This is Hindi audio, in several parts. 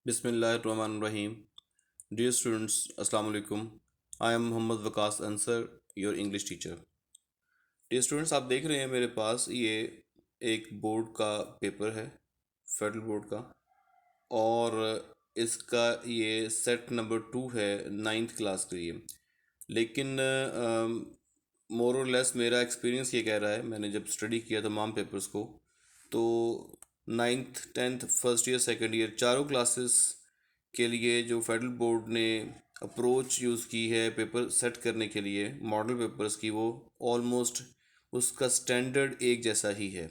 Bismillahirrahmanirrahim. Dear students, Assalamu alaikum. I am Muhammad Waqas Ansar, your English teacher. Dear students, आप देख रहे हैं मेरे पास ये एक बोर्ड का पेपर है, फेडरल बोर्ड का, और इसका ये सेट नंबर 2 है 9th क्लास के लिए। लेकिन मोर और लेस मेरा एक्सपीरियंस ये कह रहा है, मैंने जब स्टडी किया तमाम पेपर्स को, तो 9th 10th first year second year चारों क्लासेस के लिए जो फेडरल बोर्ड ने अप्रोच यूज़ की है पेपर सेट करने के लिए मॉडल पेपर्स की, वो ऑलमोस्ट उसका स्टैंडर्ड एक जैसा ही है।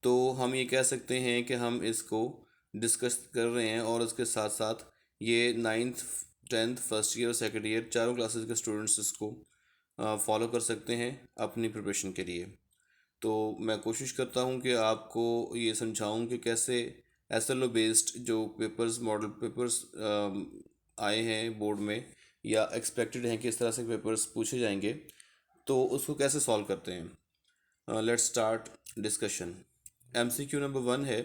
तो हम ये कह सकते हैं कि हम इसको डिस्कस कर रहे हैं और उसके साथ साथ ये 9th 10th first year second year चारों क्लासेस के स्टूडेंट्स इसको फॉलो कर सकते हैं अपनी प्रिपरेशन के लिए। तो मैं कोशिश करता हूँ कि आपको ये समझाऊँ कि कैसे एसएलओ बेस्ड जो पेपर्स मॉडल पेपर्स आए हैं बोर्ड में या एक्सपेक्टेड हैं कि इस तरह से पेपर्स पूछे जाएंगे, तो उसको कैसे सॉल्व करते हैं। Let's start discussion. MCQ number 1 है,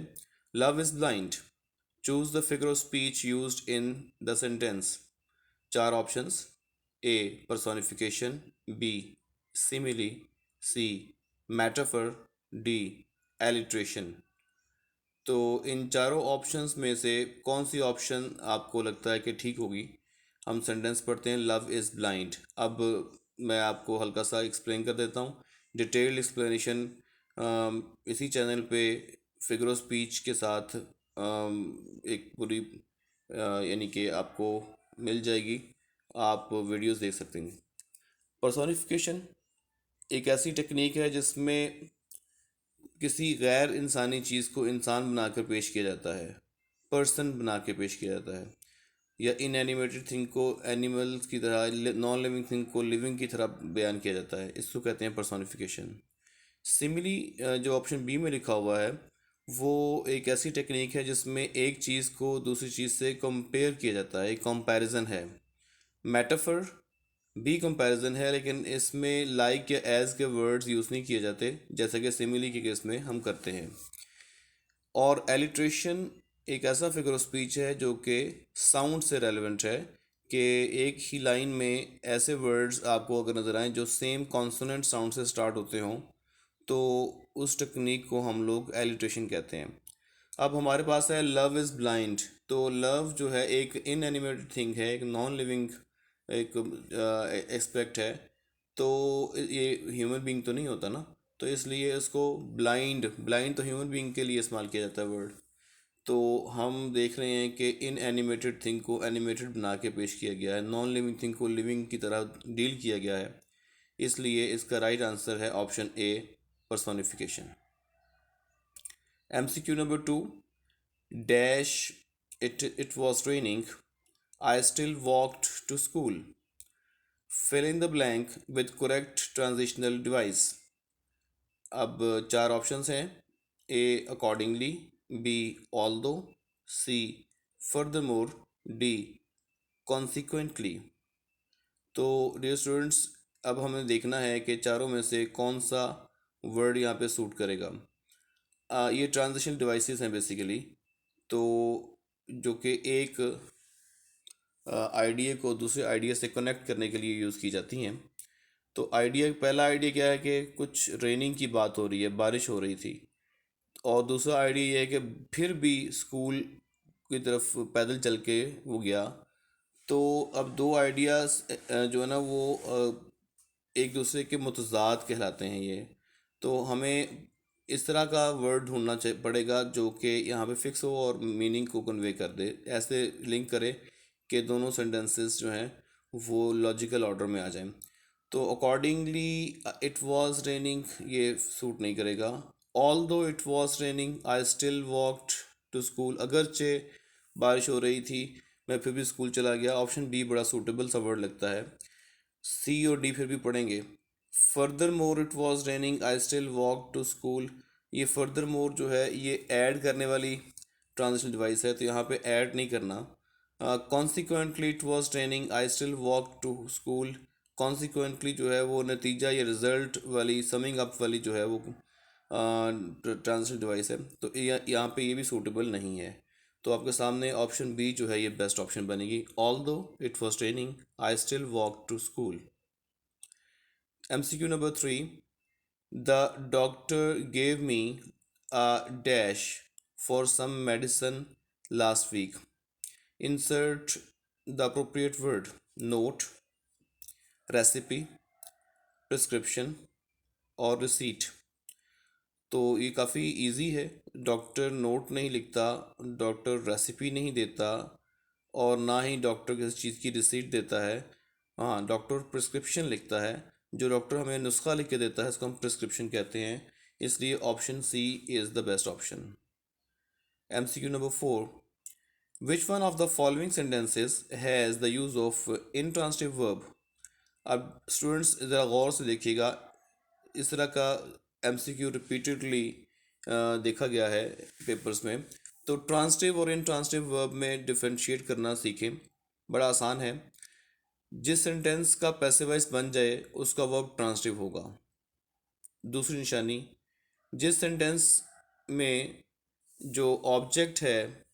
love is blind, choose the figure of speech used in the sentence. चार ऑप्शंस: ए पर्सोनिफिकेशन, बी सिमिली, सी मेटाफर, डी एलिट्रेशन। तो इन चारों ऑप्शंस में से कौन सी ऑप्शन आपको लगता है कि ठीक होगी? हम सेंटेंस पढ़ते हैं, लव इज़ ब्लाइंड। अब मैं आपको हल्का सा एक्सप्लेन कर देता हूँ, डिटेल्ड एक्सप्लेनेशन इसी चैनल पे फिगर ऑफ स्पीच के साथ एक पूरी यानी कि आपको मिल जाएगी, आप वीडियोस देख सकते हैं। पर्सोनिफिकेशन एक ऐसी टेक्निक है जिसमें किसी गैर इंसानी चीज़ को इंसान बनाकर पेश किया जाता है, पर्सन बना के पेश किया जाता है, या इनएनिमेटेड थिंग को एनिमल्स की तरह, नॉन लिविंग थिंग को लिविंग की तरह बयान किया जाता है। इसको कहते हैं पर्सोनिफिकेशन। सिमिली जो ऑप्शन बी में लिखा हुआ है, वो एक ऐसी टेक्निक है जिसमें एक चीज़ को दूसरी चीज़ से कंपेयर किया जाता है, एक कंपैरिजन है। मेटाफर भी कंपैरिजन है, लेकिन इसमें लाइक या एज के वर्ड्स यूज़ नहीं किए जाते जैसा कि सिमिली के केस में हम करते हैं। और एलिट्रेशन एक ऐसा फिगर ऑफ स्पीच है जो कि साउंड से रेलेवेंट है, कि एक ही लाइन में ऐसे वर्ड्स आपको अगर नज़र आएँ जो सेम कॉन्सोनेंट साउंड से स्टार्ट होते हों, तो उस टेक्निक को हम लोग एलिट्रेशन कहते हैं। अब हमारे पास है लव इज़ ब्लाइंड। तो लव जो है एक इनएनिमेटेड थिंग है, एक नॉन लिविंग एक एस्पेक्ट है। तो ये ह्यूमन बीइंग तो नहीं होता ना, तो इसलिए इसको ब्लाइंड ब्लाइंड तो ह्यूमन बीइंग के लिए इस्तेमाल किया जाता है वर्ड। तो हम देख रहे हैं कि इन एनिमेटेड थिंग को एनिमेटेड बना के पेश किया गया है, नॉन लिविंग थिंग को लिविंग की तरह डील किया गया है। इसलिए इसका राइट आंसर है option A, personification. MCQ number 2, dash it was training, I still walked to school, fill in the blank with correct transitional device। अब चार ऑप्शंस हैं: ए अकॉर्डिंगली, बी ऑल्दो, सी फर्दरमोर, डी कॉन्सिक्वेंटली। तो डियर स्टूडेंट्स, अब हमें देखना है कि चारों में से कौन सा वर्ड यहाँ पे सूट करेगा। ये ट्रांजिशन डिवाइसेस हैं बेसिकली, तो जो कि एक आइडिया को दूसरे आइडिया से कनेक्ट करने के लिए यूज़ की जाती हैं। तो आइडिया, पहला आइडिया क्या है कि कुछ रेनिंग की बात हो रही है, बारिश हो रही थी। और दूसरा आइडिया ये है कि फिर भी स्कूल की तरफ पैदल चल के वो गया। तो अब दो आइडियाज़ जो है ना वो एक दूसरे के मुतज़ाद कहलाते हैं ये। तो हमें इस तरह का वर्ड ढूंढना पड़ेगा जो कि यहाँ पे फिक्स हो और मीनिंग को कन्वे कर दे, ऐसे लिंक करे कि दोनों सेंटेंसेस जो हैं वो लॉजिकल ऑर्डर में आ जाएं। तो अकॉर्डिंगली इट वाज रेनिंग ये सूट नहीं करेगा। Although it was raining I still walked to school, अगरचे बारिश हो रही थी मैं फिर भी स्कूल चला गया। ऑप्शन बी बड़ा सूटेबल सा वर्ड लगता है। सी और डी फिर भी पढ़ेंगे। Furthermore it was raining I still walk to school, ये फर्दर मोर जो है ये ऐड करने वाली ट्रांजिशन डिवाइस है, तो यहाँ पे ऐड नहीं करना। Consequently it was raining I still walk to school, consequently जो है वो नतीजा या रिजल्ट वाली समिंग अप वाली जो है वो ट्रांजिशन डिवाइस है, तो यहाँ पे ये भी सूटेबल नहीं है। तो आपके सामने ऑप्शन बी जो है ये बेस्ट ऑप्शन बनेगी। Although it was raining I still walk to school. MCQ number 3. The doctor gave me a dash for some medicine last week. Insert the appropriate word. Note, recipe, prescription और receipt। तो ये काफ़ी इजी है। डॉक्टर नोट नहीं लिखता, डॉक्टर रेसिपी नहीं देता, और ना ही डॉक्टर किसी चीज़ की रिसीट देता है। हाँ, डॉक्टर प्रिस्क्रिप्शन लिखता है। जो डॉक्टर हमें नुस्खा लिख के देता है उसको हम प्रिस्क्रिप्शन कहते हैं। इसलिए option C is the best option. MCQ number 4. Which one of the following sentences has the use of intransitive verb? अब स्टूडेंट्स ज़रा गौर से देखिएगा, इस तरह का MCQ रिपीटेडली देखा गया है पेपर्स में। तो ट्रांसटिव और इनट्रांसटिव वर्ब में डिफरेंशिएट करना सीखें, बड़ा आसान है। जिस सेंटेंस का पैसिव वॉइस बन जाए उसका वर्ब ट्रांसटिव होगा। दूसरी निशानी, जिस सेंटेंस में जो ऑब्जेक्ट है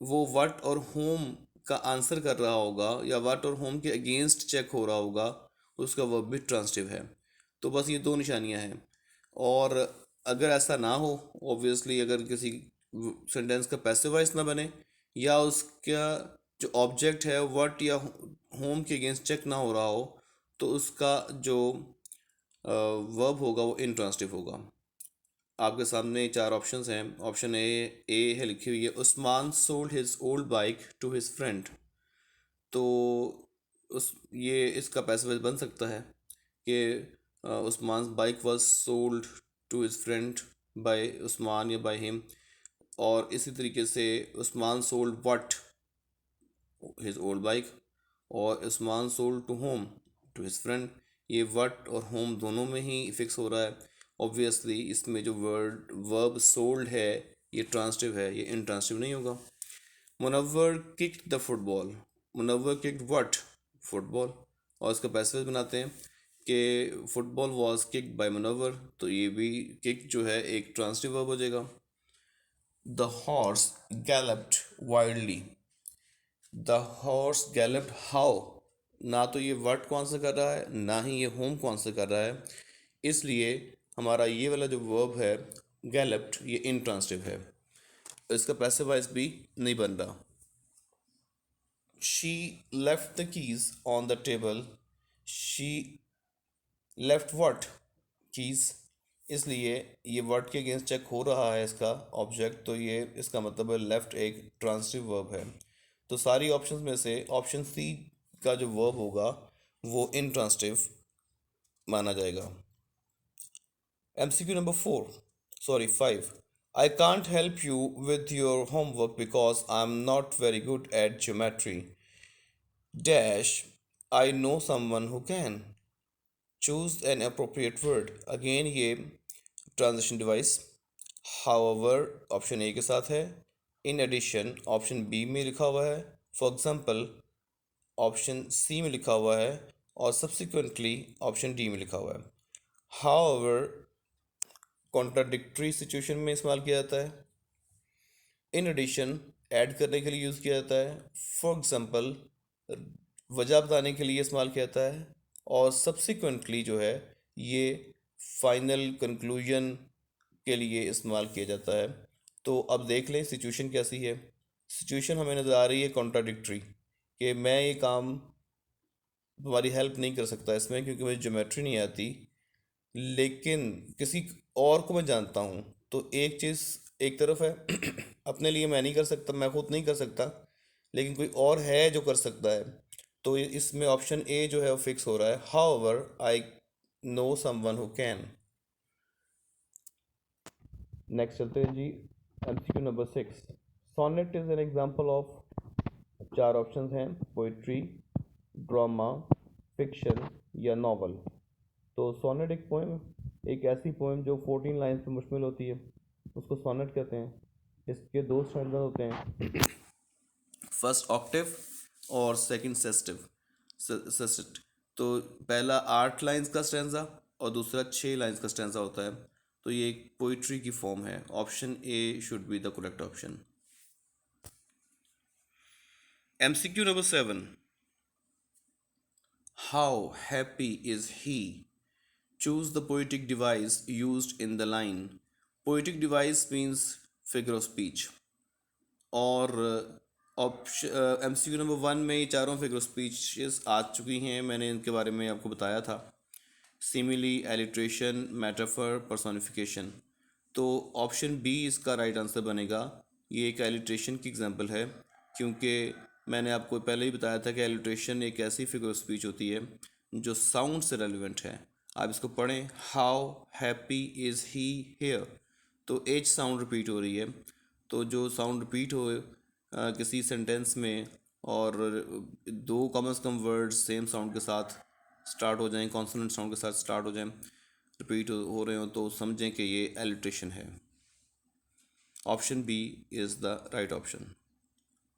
वो व्हाट और होम का आंसर कर रहा होगा या व्हाट और होम के अगेंस्ट चेक हो रहा होगा, उसका वर्ब भी ट्रांसटिव है। तो बस ये दो निशानियां हैं। और अगर ऐसा ना हो, ऑब्वियसली अगर किसी सेंटेंस का पैसिव वॉइस ना बने या उसका जो ऑब्जेक्ट है व्हाट या होम के अगेंस्ट चेक ना हो रहा हो, तो उसका जो वर्ब होगा वो इंट्रांसिटिव होगा। आपके सामने चार ऑप्शंस हैं। ऑप्शन ए है लिखी हुई है, Usman sold his old bike to his friend. तो उस ये इसका पैसिव बन सकता है कि Usman bike was sold to his friend by Usman या बाय हिम। और इसी तरीके से Usman sold what his old bike, और Usman sold to whom to his friend. ये व्हाट और होम दोनों में ही फिक्स हो रहा है। ऑब्वियसली इसमें जो वर्ब सोल्ड है ये ट्रांसटिव है, ये इंट्रांसटिव नहीं होगा। Munawwar kicked the football. Munawwar kicked what? Football. और इसका पैसिव बनाते हैं कि football was kicked by Munawwar, तो ये भी किक जो है एक ट्रांसटिव वर्ब हो जाएगा। The horse galloped wildly. The horse galloped how? ना तो ये व्हाट को आंसर कर रहा है ना ही ये होम को आंसर कर रहा है, इसलिए हमारा ये वाला जो वर्ब है गैलप्ड ये इंट्रांसिटिव है, इसका पैसिव वॉइस भी नहीं बन रहा। She left the keys on the table. She left what? Keys. इसलिए ये वर्ड के अगेंस्ट चेक हो रहा है इसका ऑब्जेक्ट, तो ये इसका मतलब है लेफ्ट एक ट्रांसिटिव वर्ब है। तो सारी ऑप्शंस में से ऑप्शन सी का जो वर्ब होगा वो इंट्रांसिटिव माना जाएगा। MCQ number 4, sorry 5. I can't help you with your homework because I'm not very good at geometry. Dash, I know someone who can. Choose an appropriate word. Again ये transition device however option A के साथ है। इन एडिशन ऑप्शन बी में लिखा हुआ है। फॉर एग्जांपल ऑप्शन सी में लिखा हुआ है, और सब्सिक्वेंटली ऑप्शन डी में लिखा हुआ है। however कॉन्ट्राडिक्टरी सिचुएशन में इस्तेमाल किया जाता है। इन एडिशन ऐड करने के लिए यूज़ किया जाता है। फॉर एग्जांपल वजह बताने के लिए इस्तेमाल किया जाता है। और सब्सिक्वेंटली जो है ये फाइनल कंक्लूजन के लिए इस्तेमाल किया जाता है। तो अब देख लें सिचुएशन कैसी है। सिचुएशन हमें नज़र आ रही है कॉन्ट्राडिक्टरी, कि मैं ये काम तुम्हारी हेल्प नहीं कर सकता इसमें क्योंकि मुझे ज्योमेट्री नहीं आती, लेकिन किसी और को मैं जानता हूँ। तो एक चीज़ एक तरफ है अपने लिए मैं नहीं कर सकता, मैं खुद नहीं कर सकता, लेकिन कोई और है जो कर सकता है। तो इसमें ऑप्शन ए जो है वो फिक्स हो रहा है। However I know someone who can. Next चलते हैं जी। MCQ number 6। Sonnet is an example of, चार ऑप्शंस हैं, पोइट्री, ड्रामा, फिक्शन या नॉवल। तो सोनेट एक पोएम, एक ऐसी पोएम जो 14 लाइन्स पर मुश्तमिल होती है, उसको सोनेट कहते हैं। इसके दो स्टैंडर्ड होते हैं, फर्स्ट ऑक्टेव और सेकंड सेस्टिव। तो पहला 8 लाइन्स का स्टैंजा और दूसरा 6 लाइन्स का स्टैंजा होता है। तो ये एक पोइट्री की फॉर्म है। Option A should be the correct option. MCQ number 7. How happy is he? Choose the poetic device used in the line. Poetic device means figure of speech. और ऑप्शन MCQ नंबर 1 में ये चारों फिगर स्पीचेस आ चुकी हैं, मैंने इनके बारे में आपको बताया था। Simile, alliteration, metaphor, personification. तो ऑप्शन बी इसका राइट आंसर बनेगा। ये एक एलिट्रेशन की एग्जांपल है, क्योंकि मैंने आपको पहले ही बताया था कि एलिट्रेशन एक ऐसी फिगर ऑफ स्पीच होती है जो साउंड से रेलिवेंट है। आप इसको पढ़ें, how happy is he here, तो एच साउंड रिपीट हो रही है। तो जो साउंड रिपीट हो किसी सेंटेंस में, और दो कम से कम वर्ड्स सेम साउंड के साथ स्टार्ट हो जाएं, कॉन्सोनेंट साउंड के साथ स्टार्ट हो जाएं, रिपीट हो रहे हो, तो समझें कि ये एलिट्रेशन है। Option B is the right option.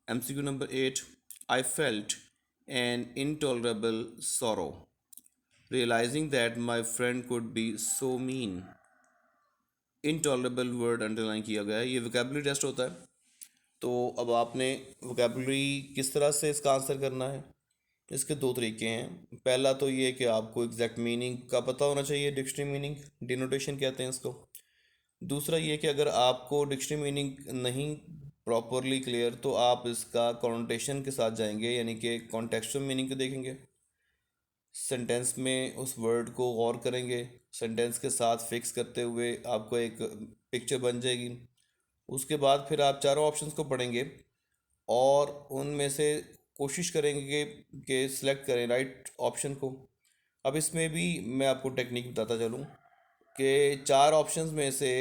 MCQ number 8. I felt an intolerable sorrow, realizing that my friend could be so mean. Intolerable word underline किया गया है, ये वोकेबलरी टेस्ट होता है। तो अब आपने वोकेबलरी किस तरह से इसका आंसर करना है, इसके दो तरीके हैं। पहला तो ये कि आपको एग्जैक्ट मीनिंग का पता होना चाहिए, डिक्शनरी मीनिंग, डिनोटेशन कहते हैं इसको। दूसरा ये कि अगर आपको डिक्शनरी मीनिंग नहीं प्रॉपरली क्लियर, तो आप इसका कॉन्टेशन के साथ जाएंगे, यानी कि कॉन्टेक्चुअल मीनिंग को देखेंगे, सेंटेंस में उस वर्ड को गौर करेंगे, सेंटेंस के साथ फिक्स करते हुए आपको एक पिक्चर बन जाएगी। उसके बाद फिर आप चारों ऑप्शंस को पढ़ेंगे और उनमें से कोशिश करेंगे कि सिलेक्ट करें राइट ऑप्शन को। अब इसमें भी मैं आपको टेक्निक बताता चलूँ कि चार ऑप्शंस में से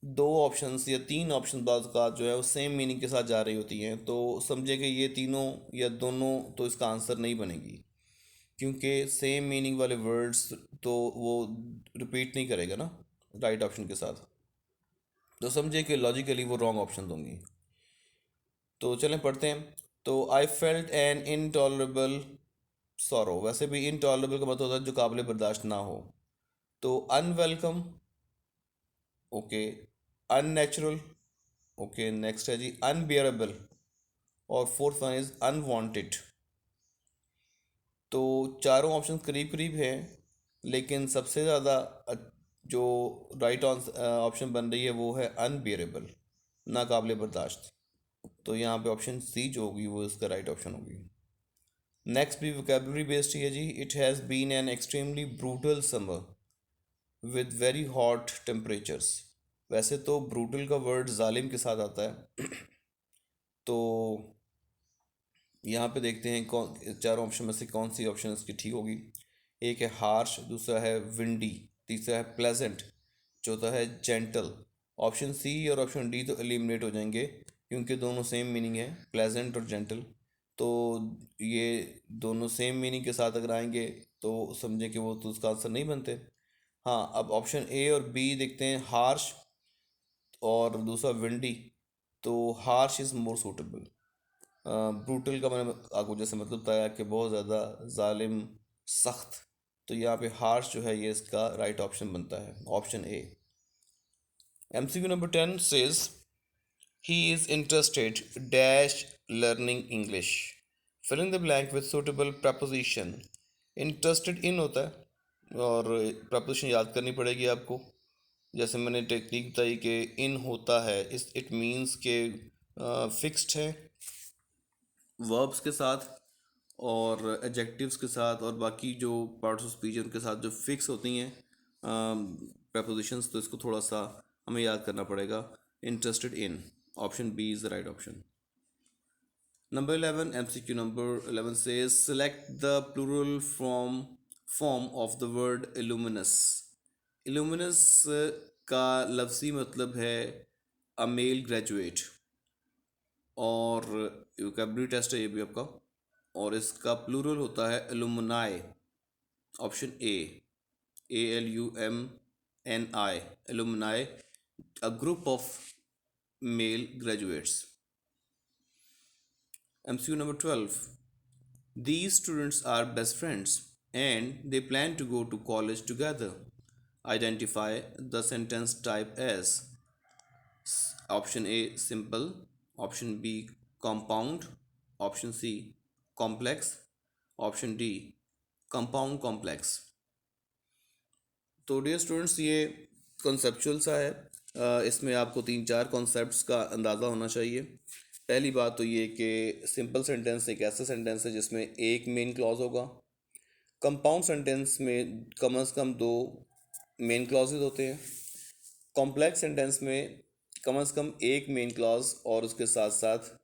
दो ऑप्शंस या तीन ऑप्शन बाद का जो है वो सेम मीनिंग के साथ जा रही होती हैं, तो समझे कि ये तीनों या दोनों तो इसका आंसर नहीं बनेगी, क्योंकि सेम मीनिंग वाले वर्ड्स तो वो रिपीट नहीं करेगा ना राइट ऑप्शन के साथ, तो समझे कि लॉजिकली वो रॉन्ग ऑप्शन होंगी। तो चलें पढ़ते हैं। तो I felt N intolerable sorrow, वैसे भी इनटॉलरेबल का मतलब होता है जो काबिल बर्दाश्त ना हो। तो unwelcome, okay, unnatural, okay, next है जी अनबियरेबल, और फोर्थ वन इज अनवांटेड। तो चारों ऑप्शन करीब करीब हैं, लेकिन सबसे ज़्यादा जो राइट ऑप्शन बन रही है वो है अनबियरेबल, नाकाबिल बर्दाश्त। तो यहाँ पे ऑप्शन सी जो होगी वो इसका राइट ऑप्शन होगी। नेक्स्ट भी वोकेबलरी बेस्ड ही है जी। It has been an extremely brutal summer with very hot temperatures. वैसे तो ब्रूटल का वर्ड जालिम के साथ आता है, तो यहाँ पे देखते हैं कौन चारों ऑप्शन में से कौन सी ऑप्शन इसकी ठीक होगी। एक है हार्श, दूसरा है विंडी, तीसरा है प्लेजेंट, चौथा है जेंटल। ऑप्शन सी और ऑप्शन डी तो एलिमिनेट हो जाएंगे, क्योंकि दोनों सेम मीनिंग है, प्लेजेंट और जेंटल। तो ये दोनों सेम मीनिंग के साथ अगर आएंगे तो समझें कि वो तो उसका आंसर नहीं बनते। हाँ, अब ऑप्शन ए और बी देखते हैं, हार्श और दूसरा विंडी। तो harsh is more suitable. Brutal का मैंने आपको जैसे मतलब बताया कि बहुत ज़्यादा जालिम, सख्त। तो यहाँ पे हार्श जो है ये इसका राइट ऑप्शन बनता है, option A. MCQ number 10 says he is interested dash learning English. Fill in the blank with suitable preposition. Interested in होता है और preposition याद करनी पड़ेगी आपको। जैसे मैंने टेक्निक बताई कि इन होता है, इस इट मीन्स के फिक्स्ड है वर्ब्स के साथ और एडजेक्टिव्स के साथ, और बाकी जो पार्ट्स ऑफ स्पीच उनके साथ जो फिक्स होती हैं प्रपोजिशंस, तो इसको थोड़ा सा हमें याद करना पड़ेगा। Interested in, option B is the right option. Number 11, MCQ number 11 says select the plural form of the word illuminous. Illuminous का लफ्ज़ी मतलब है a male graduate, और वोकेबलरी टेस्ट है ये भी आपका, और इसका प्लूरल होता है alumni. Option ALUMNI, alumni, a group of male graduates. MCQ number 12. These students are best friends and they plan to go to college together. Identify the sentence type as option A simple, option B compound, option C complex, option D compound complex. तो डियर स्टूडेंट्स ये कॉन्सेप्चुअल सा है, इसमें आपको तीन चार कॉन्सेप्ट्स का अंदाज़ा होना चाहिए। पहली बात तो ये कि सिंपल सेंटेंस एक ऐसा सेंटेंस है जिसमें एक मेन क्लॉज होगा। कंपाउंड सेंटेंस में कम से कम दो मेन क्लॉजेज होते हैं। कॉम्प्लेक्स सेंटेंस में कम से कम एक मेन क्लॉज और उसके साथ साथ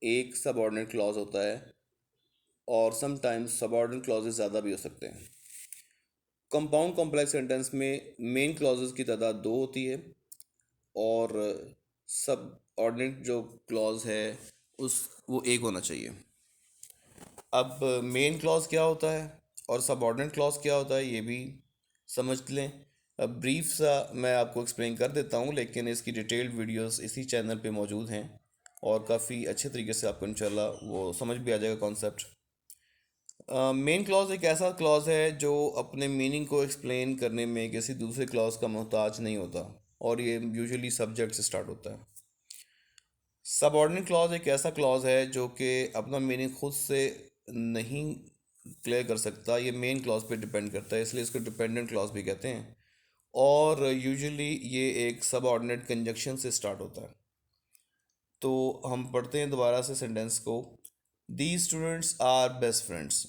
एक सबऑर्डिनेट क्लॉज होता है, और समटाइम्स सबऑर्डिनेट क्लॉजेज ज़्यादा भी हो सकते हैं। कंपाउंड कॉम्प्लेक्स सेंटेंस में मेन क्लॉजेस की तादाद दो होती है और सब ऑर्डिनेट जो क्लॉज है उस वो एक होना चाहिए। अब मेन क्लॉज क्या होता है और सब ऑर्डिनेट क्लॉज क्या होता है ये भी समझ लें। अब ब्रीफ सा मैं आपको एक्सप्लेन कर देता हूँ, लेकिन इसकी डिटेल्ड वीडियोस इसी चैनल पे मौजूद हैं और काफ़ी अच्छे तरीके से आपको इंशाल्लाह वो समझ भी आ जाएगा कॉन्सेप्ट। मेन क्लॉज एक ऐसा क्लॉज है जो अपने मीनिंग को एक्सप्लेन करने में किसी दूसरे क्लॉज का मोहताज नहीं होता, और ये यूजुअली सब्जेक्ट से स्टार्ट होता है। सबऑर्डिनेट क्लॉज एक ऐसा क्लॉज है जो कि अपना मीनिंग खुद से नहीं क्लियर कर सकता, ये मेन क्लॉज पे डिपेंड करता है, इसलिए इसको डिपेंडेंट क्लॉज भी कहते हैं। और यूजुअली ये एक सबऑर्डिनेट कंजक्शन से स्टार्ट होता है। तो हम पढ़ते हैं दोबारा से सेंटेंस को। The students are best friends,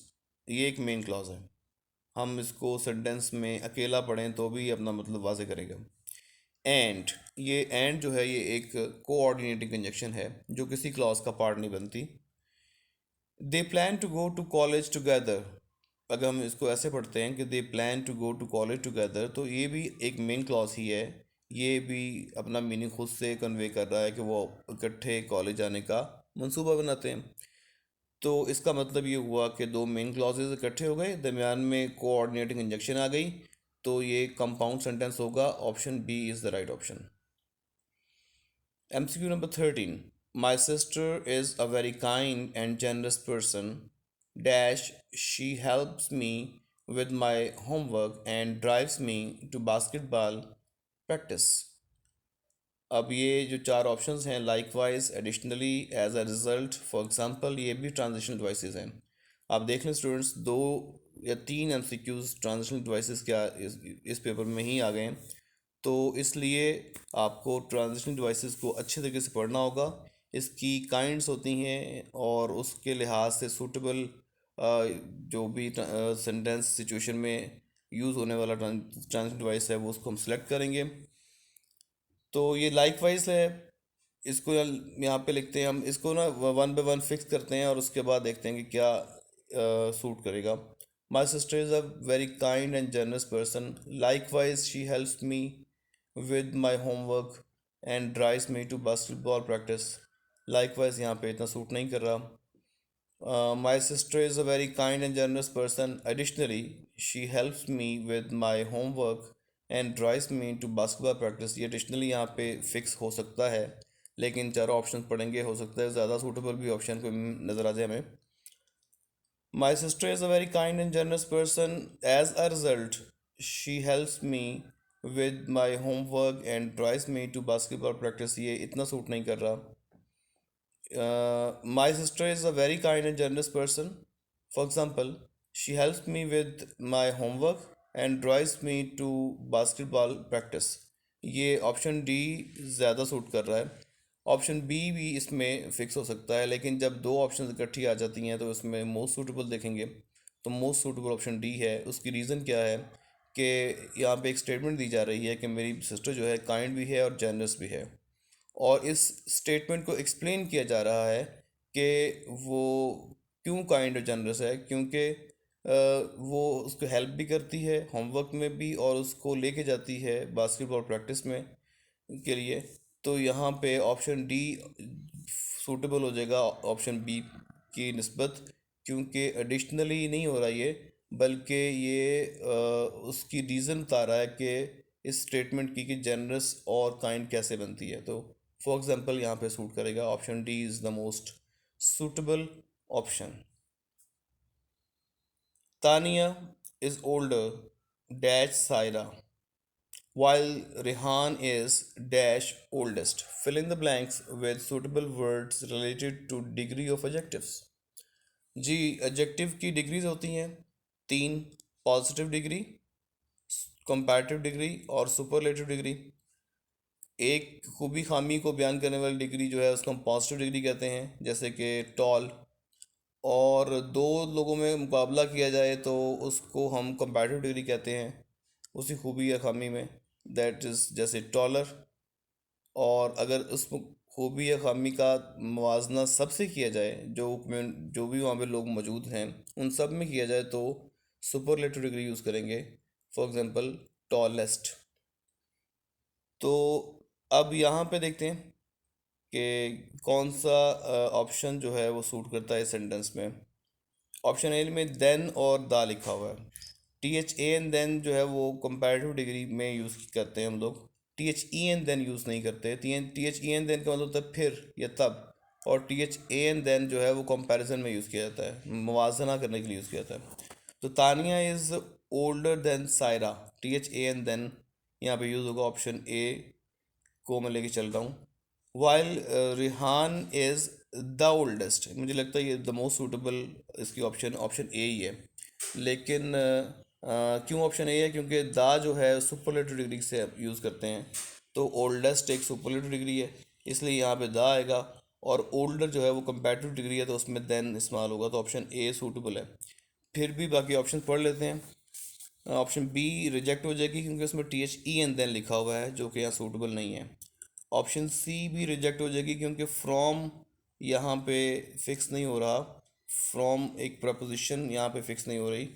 ये एक मेन क्लॉज है। हम इसको सेंटेंस में अकेला पढ़ें तो भी अपना मतलब वाजे करेगा। एंड, ये एंड जो है ये एक कोऑर्डिनेटिंग कंजक्शन है जो किसी क्लॉज का पार्ट नहीं बनती। They plan to go to college together, अगर हम इसको ऐसे पढ़ते हैं कि they plan to go to college together, तो ये भी एक मेन क्लॉज ही है। ये भी अपना मीनिंग खुद से कन्वे कर रहा है कि वो इकट्ठे कॉलेज जाने का मंसूबा बनाते हैं। तो इसका मतलब ये हुआ कि दो मेन क्लॉजेज इकट्ठे हो गए, दरमियान में कोऑर्डिनेटिंग इंजेक्शन आ गई, तो ये कंपाउंड सेंटेंस होगा। Option B is the right option. MCQ number 13. My sister is a very kind and generous person. Dash, she helps me with my homework and drives me to basketball practice. अब ये जो चार ऑप्शंस हैं, likewise, additionally, as a result, for example, ये भी ट्रांजिशनल डिवाइसेस हैं। आप देख लें स्टूडेंट्स, दो या तीन MCQs ट्रांजिशनल डिवाइसेस क्या इस पेपर में ही आ गए हैं। तो इसलिए आपको ट्रांजिशनल डिवाइसेस को अच्छे तरीके से पढ़ना होगा। इसकी काइंड्स होती हैं और उसके लिहाज से सूटेबल जो भी सेंटेंस सिचुएशन में यूज़ होने वाला ट्रांजिशनल डिवाइस है वो उसको हम सेलेक्ट करेंगे। तो ये लाइक वाइज है, इसको यहाँ पे लिखते हैं हम, इसको ना वन बाय वन फिक्स करते हैं और उसके बाद देखते हैं कि क्या सूट करेगा। My sister is a very kind and generous person, likewise she helps me with my homework and drives me to basketball practice. Likewise यहाँ पे इतना सूट नहीं कर रहा। My sister is a very kind and generous person. Additionally, she helps me with my homework and drives me to basketball practice. ये additionally यहाँ पे फिक्स हो सकता है, लेकिन चारों ऑप्शन पढ़ेंगे, हो सकता है ज़्यादा सूटेबल भी ऑप्शन को नज़र आ जाए हमें। My sister is a very kind and generous person. As a result, she helps me with my homework and drives me to basketball practice. ये इतना सूट नहीं कर रहा। My sister is a very kind and generous person. For example, she helps me with my homework and drives me to basketball practice. ये ऑप्शन डी ज़्यादा सूट कर रहा है। ऑप्शन बी भी इसमें फिक्स हो सकता है, लेकिन जब दो ऑप्शन इकट्ठी आ जाती हैं तो इसमें मोस्ट सूटेबल देखेंगे तो मोस्ट सूटेबल ऑप्शन डी है। उसकी रीज़न क्या है कि यहाँ पे एक स्टेटमेंट दी जा रही है कि मेरी सिस्टर जो है काइंड भी है और जेनरस भी है, और इस स्टेटमेंट को एक्सप्लेन किया जा रहा है कि वो क्यों काइंड और जनरस है, क्योंकि वो उसको हेल्प भी करती है होमवर्क में भी और उसको लेके जाती है बास्केटबॉल प्रैक्टिस में के लिए। तो यहाँ पे ऑप्शन डी सूटेबल हो जाएगा ऑप्शन बी की निस्बत, क्योंकि एडिशनली नहीं हो रहा ये, बल्कि ये उसकी रीज़न बता रहा है कि इस स्टेटमेंट की कि जनरस और काइंड कैसे बनती है। तो फॉर एग्जांपल यहाँ पे सूट करेगा, option D is the most suitable option. Tania is older dash Saira, while Rehan is dash oldest. Fill in the blanks with suitable words related to degree of adjectives. जी, एडजेक्टिव की डिग्रीज होती हैं तीन: पॉजिटिव डिग्री, कंपैरेटिव डिग्री और सुपरलेटिव डिग्री। एक खूबी खामी को बयान करने वाली डिग्री जो है उसको हम पॉजिटिव डिग्री कहते हैं, जैसे कि टॉल। और दो लोगों में मुकाबला किया जाए तो उसको हम कंपैरेटिव डिग्री कहते हैं, उसी खूबी या खामी में, दैट इज़ जैसे टॉलर। और अगर उस खूबी या खामी का मुवाजना सबसे किया जाए, जो भी वहाँ पे लोग मौजूद हैं उन सब में किया जाए, तो सुपरलेटिव डिग्री यूज़ करेंगे। For example, tallest. तो अब यहाँ पे देखते हैं कि कौन सा ऑप्शन जो है वो सूट करता है इस सेंटेंस में। ऑप्शन ए में देन और दा लिखा हुआ है। T H A N then जो है वो कंपैरेटिव डिग्री में यूज़ करते हैं हम लोग। T H E N then use नहीं करते। T H E N then का मतलब होता है फिर या तब। और T H A N then जो है वो कंपैरिजन में यूज़ किया जाता है, मुवाजना करने के लिए यूज़ किया जाता है। तो Tania is older than Saira, T H A N then यहाँ पे यूज़ होगा। ऑप्शन ए को मैं लेके चल रहा हूँ। While Rihan is the oldest, मुझे लगता है ये द मोस्ट सूटेबल इसकी ऑप्शन ऑप्शन ए ही है। लेकिन क्यों ऑप्शन ए है? क्योंकि दा जो है सुपरलेटिव डिग्री से यूज़ करते हैं, तो ओल्डेस्ट एक सुपरलेटिव डिग्री है, इसलिए यहाँ पे दा आएगा। और ओल्डर जो है वो कंपैरेटिव डिग्री है, तो उसमें देन इस्तेमाल होगा, तो ऑप्शन ए सूटेबल है। फिर भी बाकी ऑप्शन पढ़ लेते हैं। ऑप्शन बी रिजेक्ट हो जाएगी क्योंकि उसमें T H E N then लिखा हुआ है, जो कि यहाँ सूटेबल नहीं है। ऑप्शन सी भी रिजेक्ट हो जाएगी क्योंकि फ्रॉम यहाँ पे फिक्स नहीं हो रहा। फ्रॉम एक प्रपोजिशन यहाँ पे फिक्स नहीं हो रही।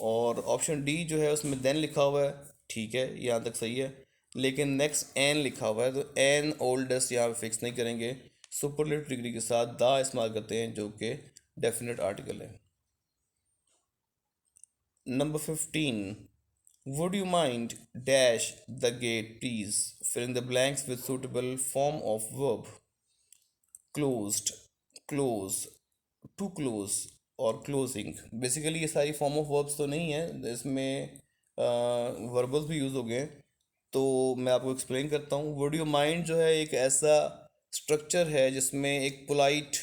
और ऑप्शन डी जो है उसमें देन लिखा हुआ है, ठीक है, यहाँ तक सही है। लेकिन नेक्स्ट एन लिखा हुआ है, तो एन ओल्डेस्ट यहाँ पे फिक्स नहीं करेंगे। सुपरलेटिव डिग्री के साथ दा इस्तेमाल करते हैं, जो कि डेफिनेट आर्टिकल है। Number 15. Would you mind dash the gate please? Fill in the blanks with suitable form of verb. Closed, close, to close और closing। बेसिकली ये सारी फॉर्म ऑफ वर्ब्स तो नहीं है, इसमें वर्बल्स भी यूज़ हो गए हैं। तो मैं आपको एक्सप्लेन करता हूँ। वुड यू माइंड जो है एक ऐसा स्ट्रक्चर है जिसमें एक पोलाइट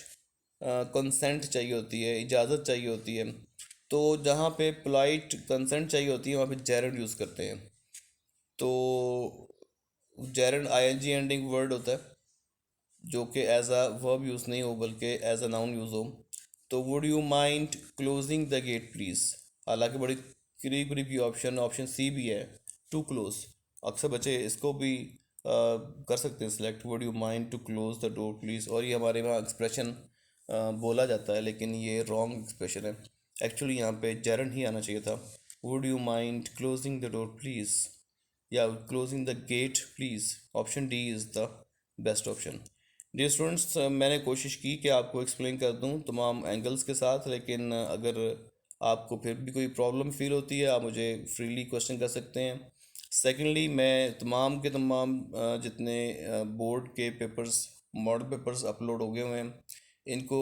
कंसेंट चाहिए होती है, इजाज़त चाहिए होती है। तो जहाँ पे पोलाइट कंसेंट चाहिए होती है वहाँ पे जेरंड यूज़ करते हैं। तो जेरंड आईएनजी एंडिंग वर्ड होता है, जो कि एज अ वर्ब यूज़ नहीं हो बल्कि एज अ नाउन यूज़ हो। तो would you mind closing the gate please, हालांकि बड़ी करीब करीब की ऑप्शन ऑप्शन सी भी है, टू क्लोज। अक्सर बच्चे इसको भी कर सकते हैं select, would you mind to close the door please. और ये हमारे वहाँ एक्सप्रेशन बोला जाता है, लेकिन ये रॉन्ग एक्सप्रेशन है। एक्चुअली यहाँ पे जेरंड ही आना चाहिए था। Would you mind closing the door please या closing the gate please. Option D is the best option. Dear students, मैंने कोशिश की कि आपको एक्सप्लेन कर दूं तमाम एंगल्स के साथ, लेकिन अगर आपको फिर भी कोई प्रॉब्लम फील होती है आप मुझे फ्रीली क्वेश्चन कर सकते हैं। सेकेंडली, मैं तमाम के तमाम जितने बोर्ड के पेपर्स, मॉडल पेपर्स अपलोड हो गए हुए हैं, इनको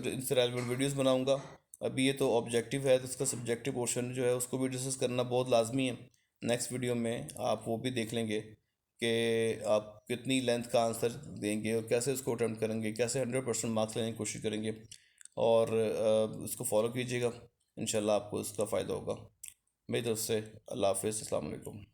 इनसे रेलिवेंट वीडियोस बनाऊंगा। अभी ये तो ऑब्जेक्टिव है, तो इसका सब्जेक्टिव पोर्शन जो है उसको भी डिस्कस करना बहुत लाजमी है। नेक्स्ट वीडियो में आप वो भी देख लेंगे कि आप कितनी लेंथ का आंसर देंगे और कैसे उसको अटैम्प्ट करेंगे, कैसे 100% मार्क्स लेने की कोशिश करेंगे। और उसको फॉलो कीजिएगा, इंशाल्लाह आपको इसका फ़ायदा होगा। मेरी तरफ से अल्लाह हाफिज़, अस्सलाम वालेकुम।